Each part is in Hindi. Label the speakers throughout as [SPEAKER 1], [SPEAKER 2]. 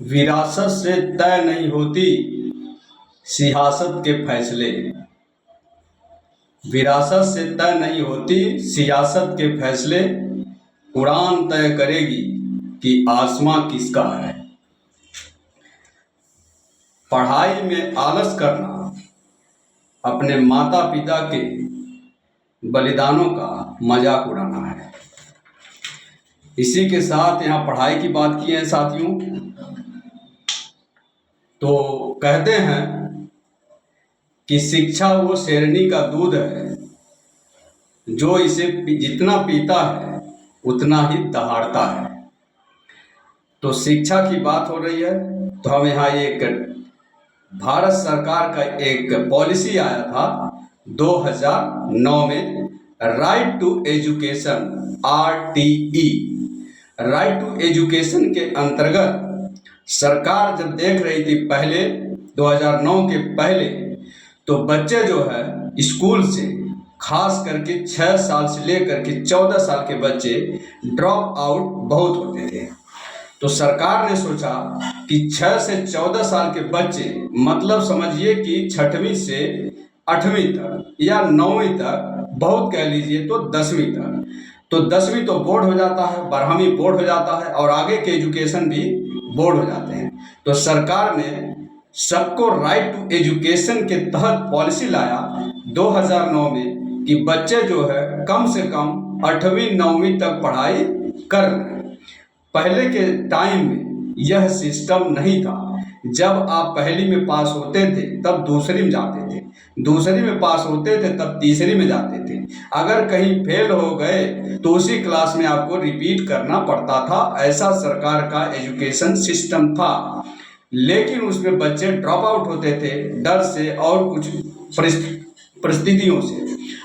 [SPEAKER 1] विरासत से तय नहीं होती सियासत के फैसले। विरासत से तय नहीं होती सियासत के फैसले। उड़ान तय करेगी कि आसमां किसका है। पढ़ाई में आलस करना अपने माता पिता के बलिदानों का मजाक उड़ाना है। इसी के साथ यहाँ पढ़ाई की बात की है साथियों। तो कहते हैं कि शिक्षा वो शेरनी का दूध है जो इसे जितना पीता है उतना ही दहाड़ता है। तो शिक्षा की बात हो रही है तो हम यहाँ एक भारत सरकार का एक पॉलिसी आया था 2009 में, right to education RTE। Right to education के अंतर्गत सरकार जब देख रही थी पहले 2009 के पहले, तो बच्चे जो है स्कूल से खास करके 6 साल से लेकर के 14 साल के बच्चे ड्रॉप आउट बहुत होते थे। तो सरकार ने सोचा कि 6 से 14 साल के बच्चे, मतलब समझिए कि 6वीं से 8वीं तक या 9वीं तक, बहुत कह लीजिए तो 10वीं तक। तो 10वीं तो बोर्ड हो जाता है, 12वीं बोर्ड हो जाता है और आगे के एजुकेशन भी बोर्ड हो जाते हैं। तो सरकार ने सबको राइट टू एजुकेशन के तहत पॉलिसी लाया 2009 में कि बच्चे जो है कम से कम 8वीं 9वीं तक पढ़ाई कर रहे हैं। पहले के टाइम में यह सिस्टम नहीं था। जब आप पहली में पास होते थे तब दूसरी में जाते थे, दूसरी में पास होते थे तब तीसरी में जाते थे। अगर कहीं फेल हो गए तो उसी क्लास में आपको रिपीट करना पड़ता था। ऐसा सरकार का एजुकेशन सिस्टम था। लेकिन उसमें बच्चे ड्रॉप आउट होते थे डर से और कुछ परिस्थितियों से।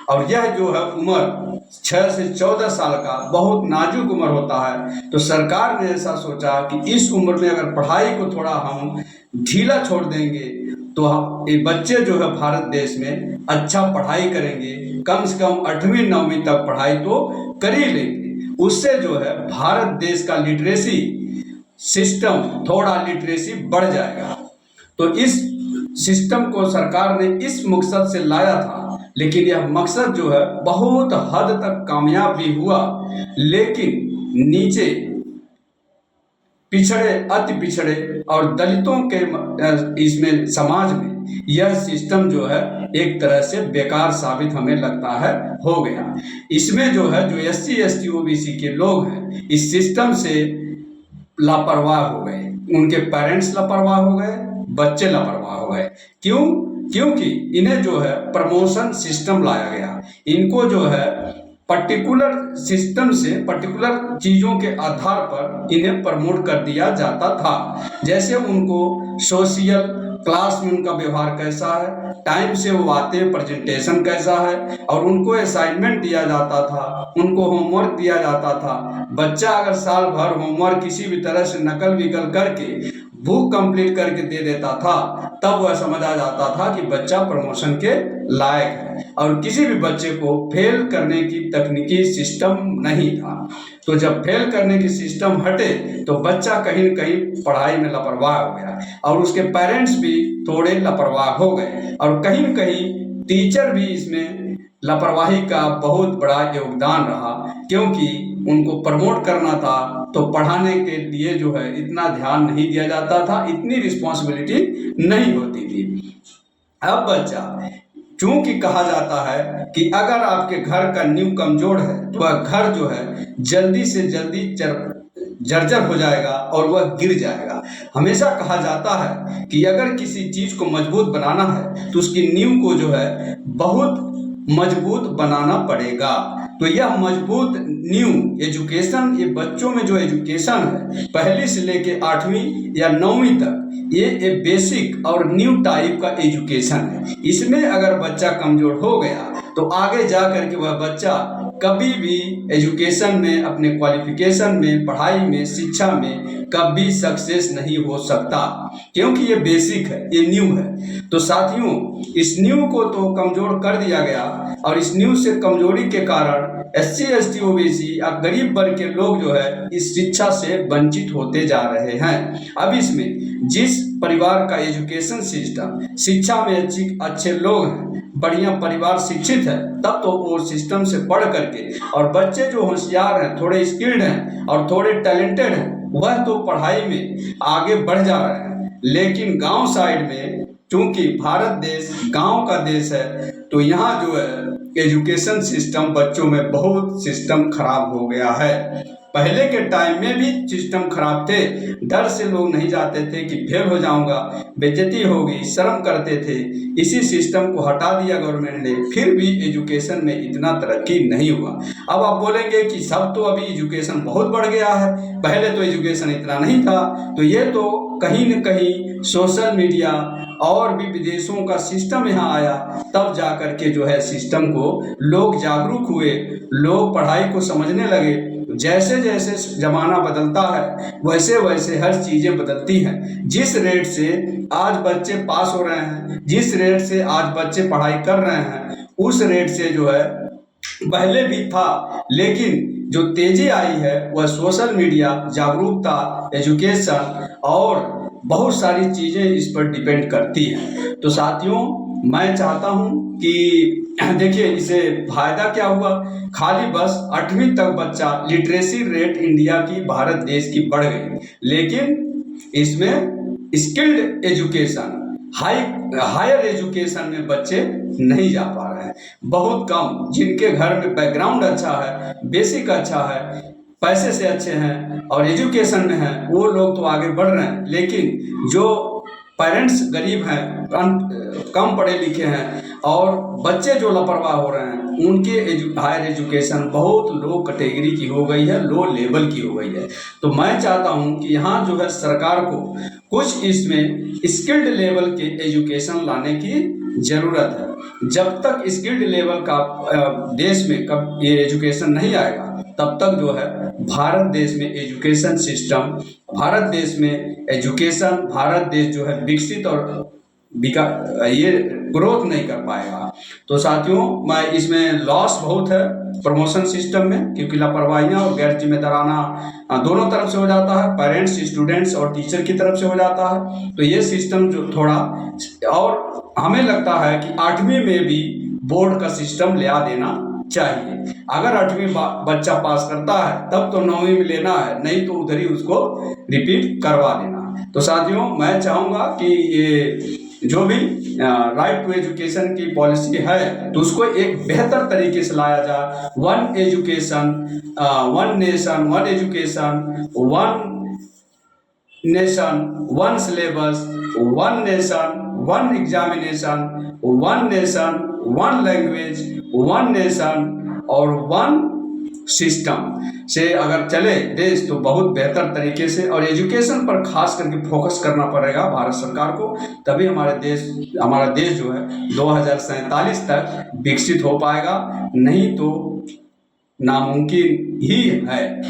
[SPEAKER 1] और यह जो है उम्र 6 से 14 साल का बहुत नाजुक उम्र होता है। तो सरकार ने ऐसा सोचा कि इस उम्र में अगर पढ़ाई को थोड़ा हम ढीला छोड़ देंगे तो ये बच्चे जो है भारत देश में अच्छा पढ़ाई करेंगे, कम से कम 8वीं 9वीं तक पढ़ाई तो कर ही लेंगे। उससे जो है भारत देश का लिटरेसी सिस्टम, थोड़ा लिटरेसी बढ़ जाएगा। तो इस सिस्टम को सरकार ने इस मकसद से लाया था। लेकिन यह मकसद जो है बहुत हद तक कामयाब भी हुआ। लेकिन नीचे पिछड़े, अति पिछड़े और दलितों के इसमें समाज में यह सिस्टम जो है एक तरह से बेकार साबित हमें लगता है हो गया। इसमें जो है जो SC ST OBC के लोग हैं इस सिस्टम से लापरवाह हो गए। उनके पेरेंट्स लापरवाह हो गए, बच्चे लापरवाह हो गए। क्यों? क्योंकि इन्हें जो है प्रमोशन सिस्टम लाया गया। इनको जो है पर्टिकुलर सिस्टम से, पर्टिकुलर चीज़ों के आधार पर इन्हें प्रमोट कर दिया जाता था। जैसे उनको सोशल क्लास में उनका व्यवहार कैसा है, टाइम से वो आते हैं, प्रेजेंटेशन कैसा है, और उनको असाइनमेंट दिया जाता था, उनको होमवर्क दिया जाता था। बच्चा अगर साल भर होमवर्क किसी भी तरह से नकल विकल करके बुक कंप्लीट करके दे देता था तब वह समझ आ जाता था कि बच्चा प्रमोशन के लायक है। और किसी भी बच्चे को फेल करने की तकनीकी सिस्टम नहीं था। तो जब फेल करने की सिस्टम हटे तो बच्चा कहीं न कहीं पढ़ाई में लापरवाह हो गया और उसके पेरेंट्स भी थोड़े लापरवाह हो गए और कहीं न कहीं टीचर भी इसमें लापरवाही का बहुत बड़ा योगदान रहा। क्योंकि उनको प्रमोट करना था तो पढ़ाने के लिए जो है इतना ध्यान नहीं दिया जाता था, इतनी रिस्पॉन्सिबिलिटी नहीं होती थी। अब बच्चा, चूंकि कहा जाता है कि अगर आपके घर का नींव कमजोर है तो वह घर जो है जल्दी से जल्दी जर्जर हो जाएगा और वह गिर जाएगा। हमेशा कहा जाता है कि अगर किसी चीज को मजबूत बनाना है तो उसकी नींव को जो है बहुत मजबूत बनाना पड़ेगा। तो यह मजबूत नींव एजुकेशन, ये बच्चों में जो एजुकेशन है पहली से लेके 8वीं या 9वीं तक, ये एक बेसिक और न्यू टाइप का एजुकेशन है। इसमें अगर बच्चा कमजोर हो गया तो आगे जा करके वह बच्चा कभी भी एजुकेशन में, अपने क्वालिफिकेशन में, पढ़ाई में, शिक्षा में कभी सक्सेस नहीं हो सकता। क्योंकि ये बेसिक है, ये न्यू है। तो साथियों, इस न्यू को तो कमजोर कर दिया गया और इस न्यू से कमजोरी के कारण SC ST OBC या गरीब वर्ग के लोग जो है इस शिक्षा से वंचित होते जा रहे हैं। अब इसमें जिस परिवार का एजुकेशन सिस्टम, शिक्षा में अच्छे लोग हैं, बढ़िया परिवार शिक्षित है, तब तो वो सिस्टम से पढ़ करके, और बच्चे जो होशियार हैं, थोड़े स्किल्ड हैं और थोड़े टैलेंटेड हैं, वह तो पढ़ाई में आगे बढ़ जा रहे हैं। लेकिन गांव साइड में, चूंकि भारत देश गांव का देश है, तो यहाँ जो है एजुकेशन सिस्टम बच्चों में बहुत सिस्टम खराब हो गया है। पहले के टाइम में भी सिस्टम खराब थे, डर से लोग नहीं जाते थे कि फेल हो जाऊंगा, बेइज्जती होगी, शर्म करते थे। इसी सिस्टम को हटा दिया गवर्नमेंट ने, फिर भी एजुकेशन में इतना तरक्की नहीं हुआ। अब आप बोलेंगे कि सब तो अभी एजुकेशन बहुत बढ़ गया है, पहले तो एजुकेशन इतना नहीं था। तो ये तो कहीं न कहीं सोशल मीडिया और भी विदेशों का सिस्टम यहाँ आया, तब जा कर के जो है सिस्टम को लोग जागरूक हुए, लोग पढ़ाई को समझने लगे। जैसे जैसे ज़माना बदलता है वैसे वैसे हर चीज़ें बदलती हैं। जिस रेट से आज बच्चे पास हो रहे हैं, जिस रेट से आज बच्चे पढ़ाई कर रहे हैं, उस रेट से जो है पहले भी था, लेकिन जो तेजी आई है वह सोशल मीडिया, जागरूकता, एजुकेशन और बहुत सारी चीज़ें इस पर डिपेंड करती हैं। तो साथियों, मैं चाहता हूं कि देखिए इसे फायदा क्या हुआ, खाली बस 8वीं तक बच्चा लिटरेसी रेट इंडिया की, भारत देश की बढ़ गई, लेकिन इसमें स्किल्ड एजुकेशन, हायर एजुकेशन में बच्चे नहीं जा पा रहे हैं, बहुत कम। जिनके घर में बैकग्राउंड अच्छा है, बेसिक अच्छा है, पैसे से अच्छे हैं और एजुकेशन में हैं, वो लोग तो आगे बढ़ रहे हैं। लेकिन जो पेरेंट्स गरीब हैं, कम पढ़े लिखे हैं और बच्चे जो लापरवाह हो रहे हैं, उनके हायर एजुकेशन बहुत लो कैटेगरी की हो गई है, लो लेवल की हो गई है। तो मैं चाहता हूं कि यहाँ जो है सरकार को कुछ इसमें स्किल्ड लेवल के एजुकेशन लाने की ज़रूरत है। जब तक स्किल्ड लेवल का देश में कब ये एजुकेशन नहीं आएगा, तब तक जो है भारत देश में एजुकेशन सिस्टम, भारत देश में एजुकेशन, भारत देश जो है विकसित और ये ग्रोथ नहीं कर पाएगा। तो साथियों, मैं इसमें लॉस बहुत है प्रमोशन सिस्टम में, क्योंकि लापरवाहियाँ और गैर जिम्मेदाराना दोनों तरफ से हो जाता है, पेरेंट्स, स्टूडेंट्स और टीचर की तरफ से हो जाता है। तो ये सिस्टम जो थोड़ा, और हमें लगता है कि 8वीं में भी बोर्ड का सिस्टम ले आ देना चाहिए। अगर 8वीं बच्चा पास करता है तब तो 9वीं में लेना है, नहीं तो उधर ही उसको रिपीट करवा देना। तो साथियों, मैं चाहूँगा कि ये जो भी राइट टू एजुकेशन की पॉलिसी है, तो उसको एक बेहतर तरीके से लाया जाए। One education, one nation, one education, one syllabus, one nation, one examination, one nation, one language, one nation और वन सिस्टम से अगर चले देश, तो बहुत बेहतर तरीके से, और एजुकेशन पर खास करके फोकस करना पड़ेगा भारत सरकार को, तभी हमारा देश जो है 2047 तक विकसित हो पाएगा, नहीं तो नामुमकिन ही है।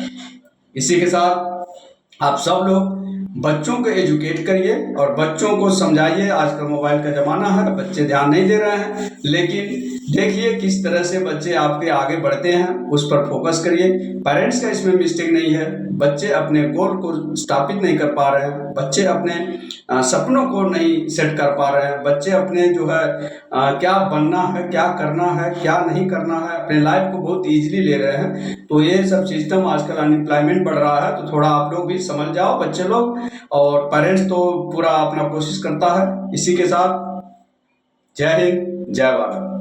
[SPEAKER 1] इसी के साथ आप सब लोग बच्चों को एजुकेट करिए और बच्चों को समझाइए। आजकल मोबाइल का ज़माना है, बच्चे ध्यान नहीं दे रहे हैं, लेकिन देखिए किस तरह से बच्चे आपके आगे बढ़ते हैं, उस पर फोकस करिए। पेरेंट्स का इसमें मिस्टेक नहीं है, बच्चे अपने गोल को स्थापित नहीं कर पा रहे हैं, बच्चे अपने सपनों को नहीं सेट कर पा रहे हैं, बच्चे अपने जो है क्या बनना है, क्या करना है, क्या नहीं करना है, अपने लाइफ को बहुत ईजिली ले रहे हैं। तो ये सब सिस्टम, आजकल अनएम्प्लॉयमेंट बढ़ रहा है, तो थोड़ा आप लोग भी समझ जाओ, बच्चे लोग, और पेरेंट्स तो पूरा अपना कोशिश करता है। इसी के साथ जय हिंद, जय भारत।